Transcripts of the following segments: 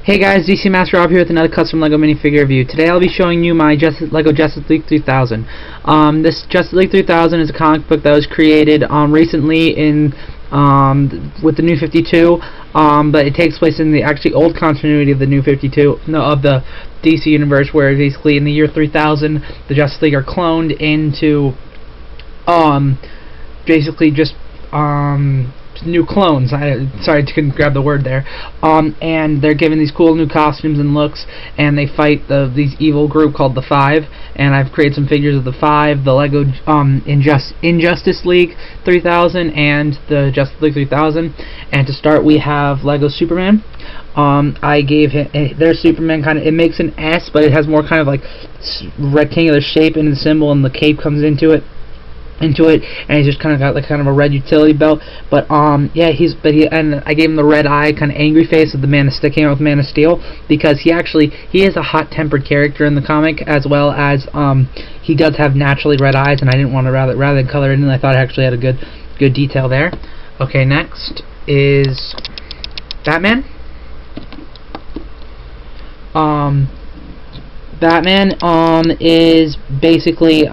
Hey guys, DC Master Rob here with another custom LEGO minifigure review. Today I'll be showing you my LEGO Justice League 3000. This Justice League 3000 is a comic book that was created recently in with the New 52, but it takes place in the actually old continuity of the New 52, of the DC universe, where basically in the year 3000 the Justice League are cloned into basically just new clones. Sorry, I couldn't grab the word there. And they're given these cool new costumes and looks, and they fight these evil group called the Five. And I've created some figures of the Five, the Lego Injustice League 3000, and the Justice League 3000. And to start, we have Lego Superman. I gave him their Superman kind of. It makes an S, but it has more kind of like rectangular shape in the symbol, and the cape comes into it, and he's just kind of got like kind of a red utility belt. But yeah, and I gave him the red eye, kind of angry face of the Man of Steel. Came out with Man of Steel because he is a hot-tempered character in the comic, as well as he does have naturally red eyes, and I didn't want to rather than color it in. I thought it actually had a good detail there. Okay, next is Batman. Batman is basically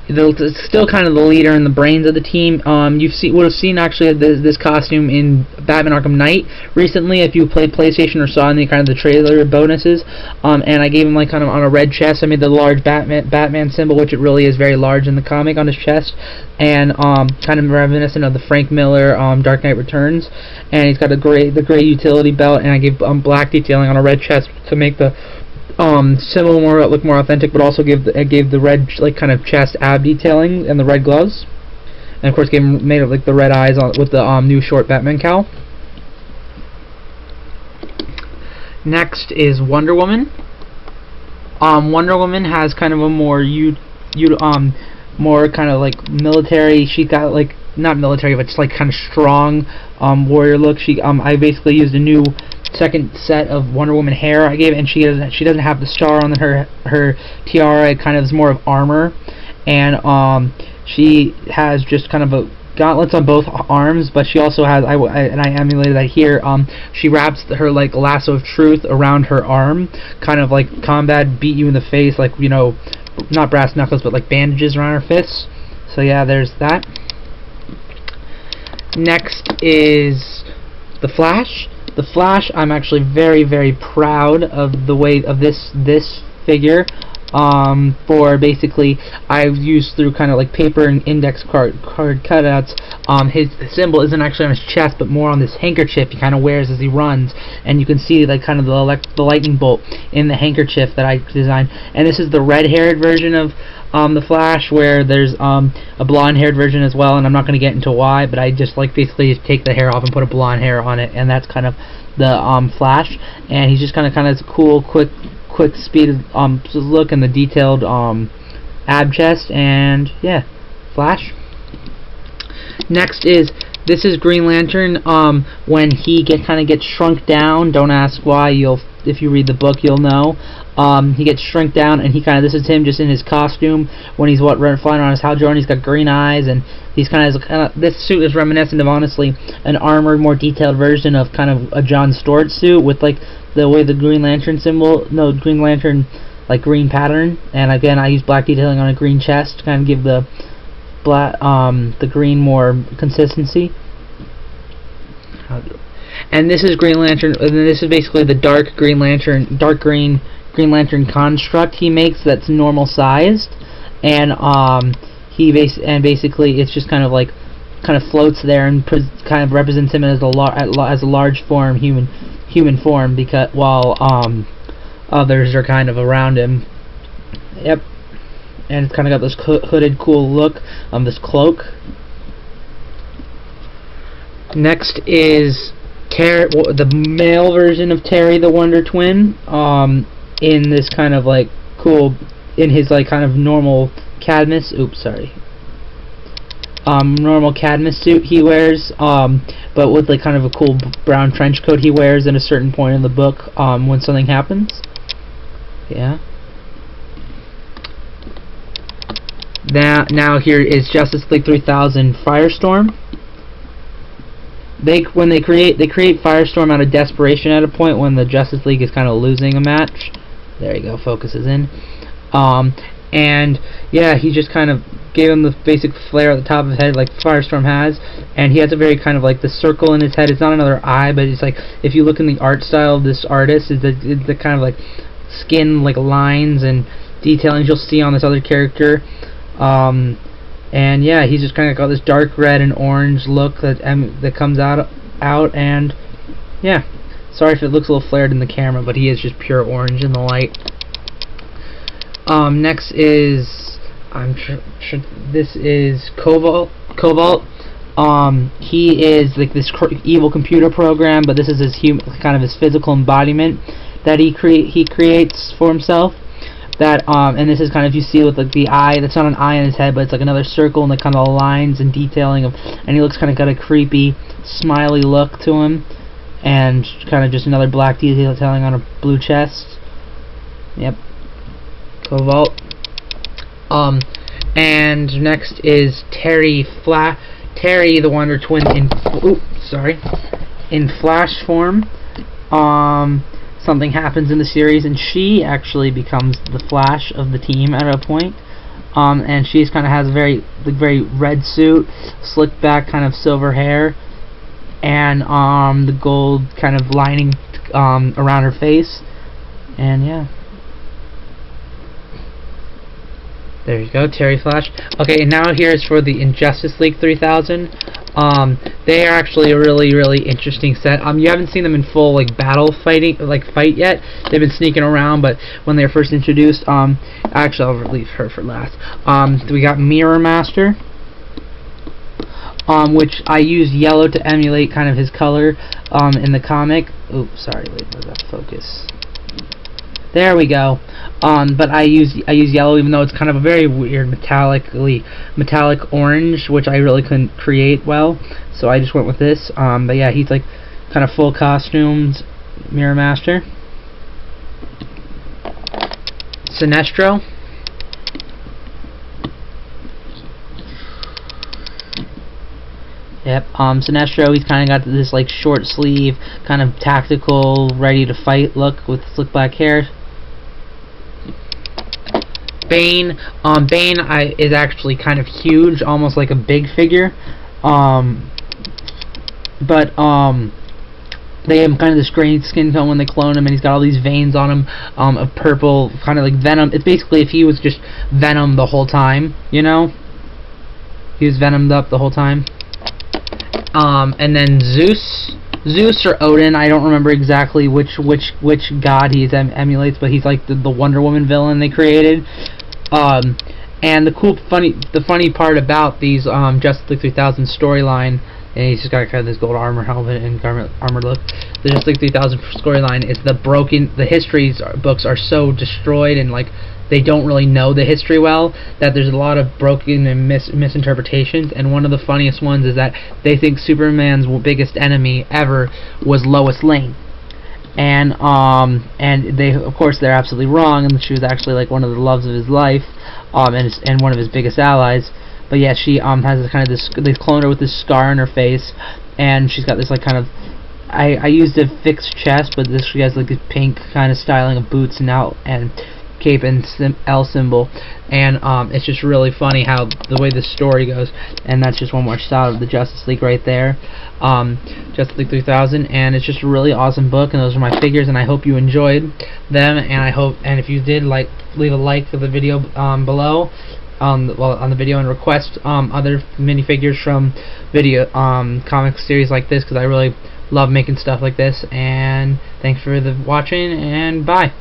it's still kind of the leader and the brains of the team. You would have seen actually this costume in Batman Arkham Knight recently if you played PlayStation or saw any kind of the trailer bonuses. And I gave him like kind of on a red chest. I made the large Batman symbol, which it really is very large in the comic, on his chest, and kind of reminiscent of the Frank Miller Dark Knight Returns. And he's got the gray utility belt, and I gave black detailing on a red chest to make the symbol look more authentic, but also I gave the red like kind of chest ab detailing and the red gloves, and of course made of like the red eyes with the new short Batman cowl. Next is Wonder Woman. Wonder Woman has kind of a more more kind of like military. She got like not military, but just like kind of strong warrior look. I basically used a new second set of Wonder Woman hair I gave, and she doesn't have the star on her tiara. It kind of is more of armor, and she has just kind of a gauntlets on both arms, but she also has and I emulated that here. She wraps her like lasso of truth around her arm, kind of like Combat beat you in the face, like, you know, not brass knuckles, but like bandages around her fists. So yeah, there's that. Next is the Flash. The Flash, I'm actually very, very proud of the way of this figure. For basically, I've used through kind of like paper and index card cutouts. His symbol isn't actually on his chest, but more on this handkerchief he kind of wears as he runs, and you can see like kind of the lightning bolt in the handkerchief that I designed. And this is the red-haired version of the Flash, where there's a blonde-haired version as well, and I'm not going to get into why, but I just like basically just take the hair off and put a blonde hair on it, and that's kind of the Flash. And he's just kind of cool, quick speed look, and the detailed ab chest, and yeah, Flash. Next this is Green Lantern. When he kind of gets shrunk down, don't ask why. If you read the book, you'll know. He gets shrunk down, and this is him just in his costume when he's flying around his Hal Jordan. He's got green eyes, and he's kind of this suit is reminiscent of, honestly, an armored, more detailed version of kind of a John Stewart suit, with like the way the Green Lantern Green Lantern like green pattern. And again, I use black detailing on a green chest to kind of give the green more consistency. And this is Green Lantern, and this is basically the dark green Green Lantern construct he makes that's normal sized, and basically it's just kind of floats there and kind of represents him as a large form, human form, because while others are kind of around him. Yep. And it's kind of got this hooded cool look, this cloak. Next is the male version of Terry the Wonder Twin, in this kind of like cool, in his like kind of normal Cadmus, normal Cadmus suit he wears, but with like kind of a cool brown trench coat he wears at a certain point in the book when something happens. Yeah. Now here is Justice League 3000 Firestorm. when they create Firestorm out of desperation at a point when the Justice League is kind of losing a match. There you go, focuses in. And yeah, he just kind of gave him the basic flare at the top of his head like Firestorm has, and he has a very kind of like the circle in his head. It's not another eye, but it's like if you look in the art style of this artist, it's the kind of like skin like lines and detailing you'll see on this other character. And yeah, he's just kind of got this dark red and orange look that comes out, and yeah. Sorry if it looks a little flared in the camera, but he is just pure orange in the light. Next is, I'm sure this is Cobalt. He is like this evil computer program, but this is his kind of his physical embodiment that he creates for himself. And this is kind of, you see with like the eye, that's not an eye in his head, but it's like another circle and the kind of lines and detailing of, and he looks kind of got a creepy, smiley look to him, and kind of just another black detailing on a blue chest. Yep. Cobalt. And next is Terry the Wonder Twin in Flash form. Something happens in the series, and she actually becomes the Flash of the team at a point. And she's kind of has a very red suit, slicked back, kind of silver hair, and the gold kind of lining around her face. And yeah. There you go, Terry Flash. Okay, and now here's for the Injustice League 3000. They are actually a really interesting set. You haven't seen them in full fight yet. They've been sneaking around, but when they were first introduced, actually I'll leave her for last. We got Mirror Master, which I used yellow to emulate kind of his color in the comic. Oops, sorry, wait, does that focus? There we go. But I use yellow, even though it's kind of a very weird metallic orange, which I really couldn't create well, so I just went with this. But yeah, he's like kind of full costumed Mirror Master. Sinestro. Yep, Sinestro, he's kind of got this like short sleeve, kind of tactical, ready to fight look with slick black hair. Bane is actually kind of huge, almost like a big figure, but they have kind of this gray skin tone when they clone him, and he's got all these veins on him of purple, kind of like Venom. It's basically if he was just Venom the whole time, you know? He was Venomed up the whole time. And then Zeus or Odin, I don't remember exactly which god he emulates, but he's like the Wonder Woman villain they created. And the funny part about these Justice League 3000 storyline, and he's just got kind of this gold armor helmet and armor look. The Justice League 3000 storyline is the histories books are so destroyed, and like they don't really know the history well, that there's a lot of broken and misinterpretations. And one of the funniest ones is that they think Superman's biggest enemy ever was Lois Lane, and they, of course, they're absolutely wrong, and she was actually like one of the loves of his life, and one of his biggest allies. But yeah, she has this kind of they cloned her with this scar on her face, and she's got this like kind of, I used a fixed chest, but she has like a pink kind of styling of boots and cape and L symbol, and it's just really funny how the way the story goes. And that's just one more shot of the Justice League right there, Justice League 3000, and it's just a really awesome book. And those are my figures, and I hope you enjoyed them. And if you did, leave a like for the video below on the video, and request other minifigures from comic series like this, because I really love making stuff like this. And thanks for watching, and bye.